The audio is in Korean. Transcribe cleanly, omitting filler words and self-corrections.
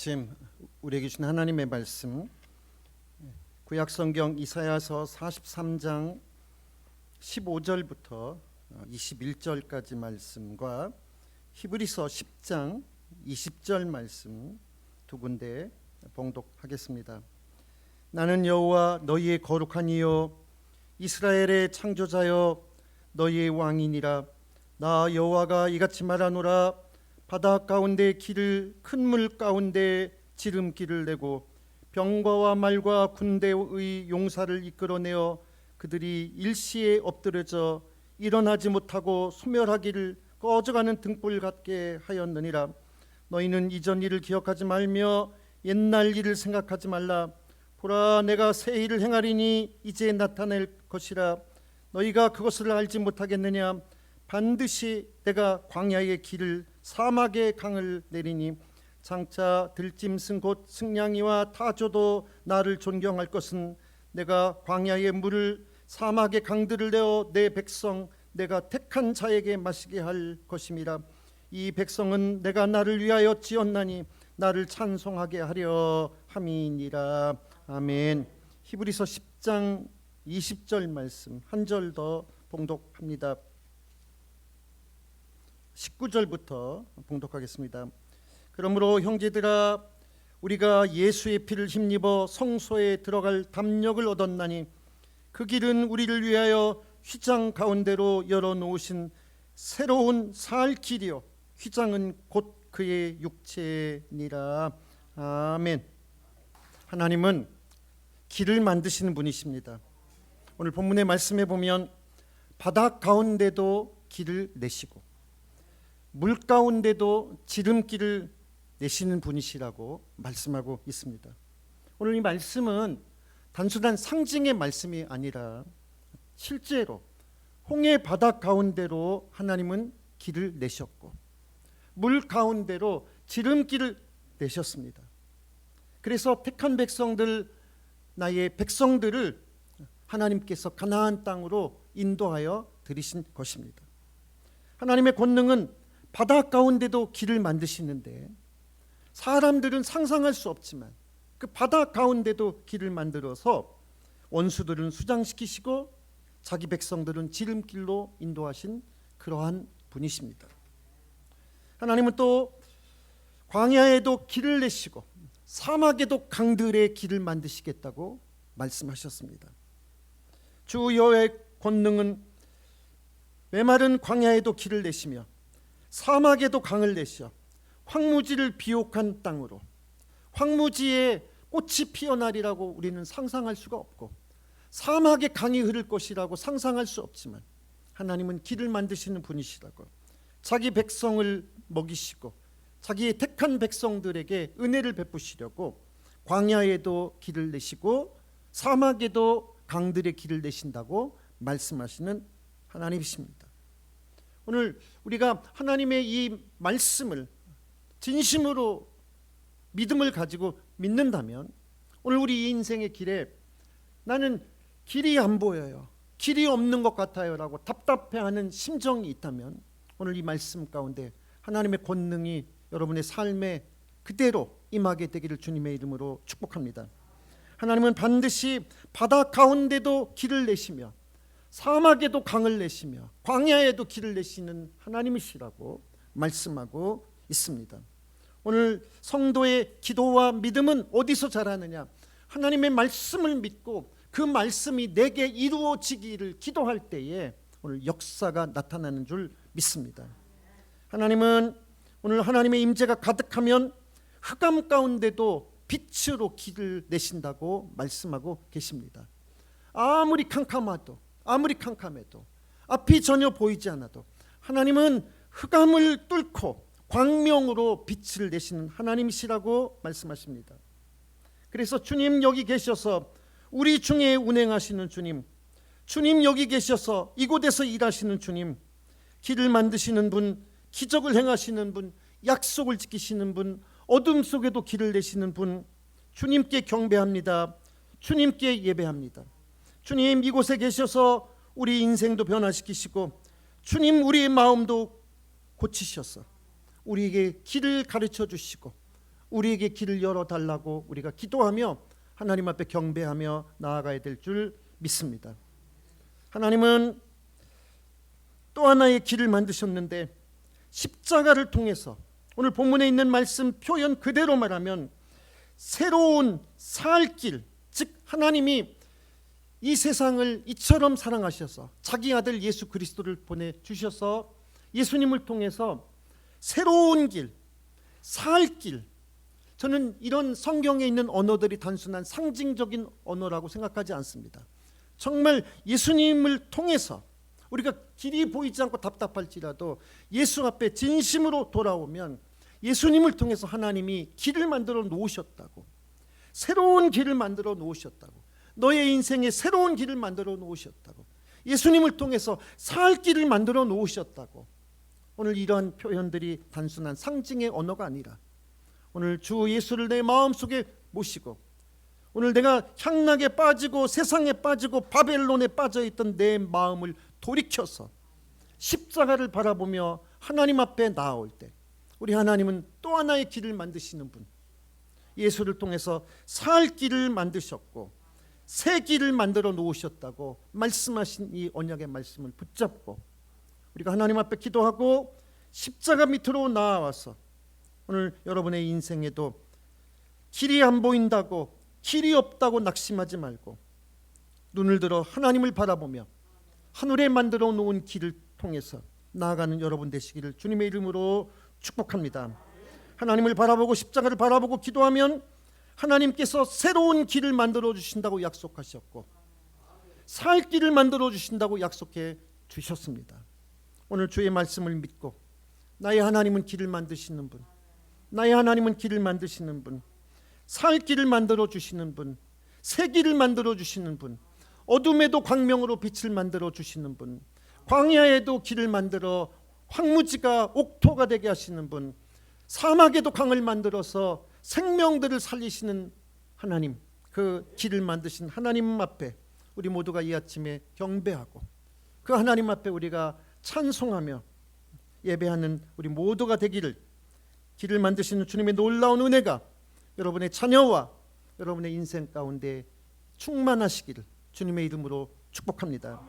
아침 우리에게 주신 하나님의 말씀, 구약성경 이사야서 43장 15절부터 21절까지 말씀과 히브리서 10장 20절 말씀 두 군데 봉독하겠습니다. 나는 여호와 너희의 거룩한 이요 이스라엘의 창조자여 너희의 왕이니라. 나 여호와가 이같이 말하노라. 바다 가운데 길을 큰 물 가운데 지름길을 내고 병거와 말과 군대의 용사를 이끌어내어 그들이 일시에 엎드려져 일어나지 못하고 소멸하기를 꺼져가는 등불 같게 하였느니라. 너희는 이전 일을 기억하지 말며 옛날 일을 생각하지 말라. 보라, 내가 새 일을 행하리니 이제 나타낼 것이라. 너희가 그것을 알지 못하겠느냐? 반드시 내가 광야의 길을 사막의 강을 내리니 장차 들짐승 곧 승냥이와 타조도 나를 존경할 것은 내가 광야의 물을 사막의 강들을 내어 내 백성 내가 택한 자에게 마시게 할 것임이라. 이 백성은 내가 나를 위하여 지었나니 나를 찬송하게 하려 함이니라. 아멘. 히브리서 10장 20절 말씀 한 절 더 봉독합니다. 19절부터 봉독하겠습니다. 그러므로 형제들아, 우리가 예수의 피를 힘입어 성소에 들어갈 담력을 얻었나니 그 길은 우리를 위하여 휘장 가운데로 열어놓으신 새로운 살 길이요 휘장은 곧 그의 육체니라. 아멘. 하나님은 길을 만드시는 분이십니다. 오늘 본문의 말씀에 보면 바다 가운데도 길을 내시고 물 가운데도 지름길을 내시는 분이시라고 말씀하고 있습니다. 오늘 이 말씀은 단순한 상징의 말씀이 아니라 실제로 홍해 바다 가운데로 하나님은 길을 내셨고 물 가운데로 지름길을 내셨습니다. 그래서 택한 백성들, 나의 백성들을 하나님께서 가나안 땅으로 인도하여 들이신 것입니다. 하나님의 권능은 바다 가운데도 길을 만드시는데 사람들은 상상할 수 없지만 그 바다 가운데도 길을 만들어서 원수들은 수장시키시고 자기 백성들은 지름길로 인도하신 그러한 분이십니다. 하나님은 또 광야에도 길을 내시고 사막에도 강들의 길을 만드시겠다고 말씀하셨습니다. 주 여호와의 권능은 메마른 광야에도 길을 내시며 사막에도 강을 내시어 황무지를 비옥한 땅으로 황무지에 꽃이 피어나리라고 우리는 상상할 수가 없고 사막에 강이 흐를 것이라고 상상할 수 없지만 하나님은 길을 만드시는 분이시라고 자기 백성을 먹이시고 자기의 택한 백성들에게 은혜를 베푸시려고 광야에도 길을 내시고 사막에도 강들의 길을 내신다고 말씀하시는 하나님이십니다. 오늘 우리가 하나님의 이 말씀을 진심으로 믿음을 가지고 믿는다면 오늘 우리 인생의 길에 나는 길이 안 보여요, 길이 없는 것 같아요 라고 답답해하는 심정이 있다면 오늘 이 말씀 가운데 하나님의 권능이 여러분의 삶에 그대로 임하게 되기를 주님의 이름으로 축복합니다. 하나님은 반드시 바다 가운데도 길을 내시며 사막에도 강을 내시며 광야에도 길을 내시는 하나님이시라고 말씀하고 있습니다. 오늘 성도의 기도와 믿음은 어디서 자라느냐? 하나님의 말씀을 믿고 그 말씀이 내게 이루어지기를 기도할 때에 오늘 역사가 나타나는 줄 믿습니다. 하나님은 오늘 하나님의 임재가 가득하면 흑암 가운데도 빛으로 길을 내신다고 말씀하고 계십니다. 아무리 캄캄해도 앞이 전혀 보이지 않아도 하나님은 흑암을 뚫고 광명으로 빛을 내시는 하나님이시라고 말씀하십니다. 그래서 주님 여기 계셔서 우리 중에 운행하시는 주님, 주님 여기 계셔서 이곳에서 일하시는 주님, 길을 만드시는 분, 기적을 행하시는 분, 약속을 지키시는 분, 어둠 속에도 길을 내시는 분, 주님께 경배합니다. 주님께 예배합니다. 주님 이곳에 계셔서 우리 인생도 변화시키시고 주님 우리의 마음도 고치셔서 우리에게 길을 가르쳐 주시고 우리에게 길을 열어달라고 우리가 기도하며 하나님 앞에 경배하며 나아가야 될 줄 믿습니다. 하나님은 또 하나의 길을 만드셨는데 십자가를 통해서 오늘 본문에 있는 말씀 표현 그대로 말하면 새로운 살 길, 즉 하나님이 이 세상을 이처럼 사랑하셔서 자기 아들 예수 그리스도를 보내주셔서 예수님을 통해서 새로운 길, 살 길, 저는 이런 성경에 있는 언어들이 단순한 상징적인 언어라고 생각하지 않습니다. 정말 예수님을 통해서 우리가 길이 보이지 않고 답답할지라도 예수 앞에 진심으로 돌아오면 예수님을 통해서 하나님이 길을 만들어 놓으셨다고, 새로운 길을 만들어 놓으셨다고, 너의 인생에 새로운 길을 만들어 놓으셨다고, 예수님을 통해서 살 길을 만들어 놓으셨다고. 오늘 이러한 표현들이 단순한 상징의 언어가 아니라 오늘 주 예수를 내 마음속에 모시고 오늘 내가 향락에 빠지고 세상에 빠지고 바벨론에 빠져있던 내 마음을 돌이켜서 십자가를 바라보며 하나님 앞에 나아올 때 우리 하나님은 또 하나의 길을 만드시는 분, 예수를 통해서 살 길을 만드셨고 새 길을 만들어 놓으셨다고 말씀하신 이 언약의 말씀을 붙잡고 우리가 하나님 앞에 기도하고 십자가 밑으로 나아와서 오늘 여러분의 인생에도 길이 안 보인다고, 길이 없다고 낙심하지 말고 눈을 들어 하나님을 바라보며 하늘에 만들어 놓은 길을 통해서 나아가는 여러분 되시기를 주님의 이름으로 축복합니다. 하나님을 바라보고 십자가를 바라보고 기도하면 하나님께서 새로운 길을 만들어 주신다고 약속하셨고 살 길을 만들어 주신다고 약속해 주셨습니다. 오늘 주의 말씀을 믿고 나의 하나님은 길을 만드시는 분, 나의 하나님은 길을 만드시는 분, 살 길을 만들어 주시는 분, 새 길을 만들어 주시는 분, 어둠에도 광명으로 빛을 만들어 주시는 분, 광야에도 길을 만들어 황무지가 옥토가 되게 하시는 분, 사막에도 강을 만들어서 생명들을 살리시는 하나님, 그 길을 만드신 하나님 앞에 우리 모두가 이 아침에 경배하고 그 하나님 앞에 우리가 찬송하며 예배하는 우리 모두가 되기를, 길을 만드시는 주님의 놀라운 은혜가 여러분의 자녀와 여러분의 인생 가운데 충만하시기를 주님의 이름으로 축복합니다.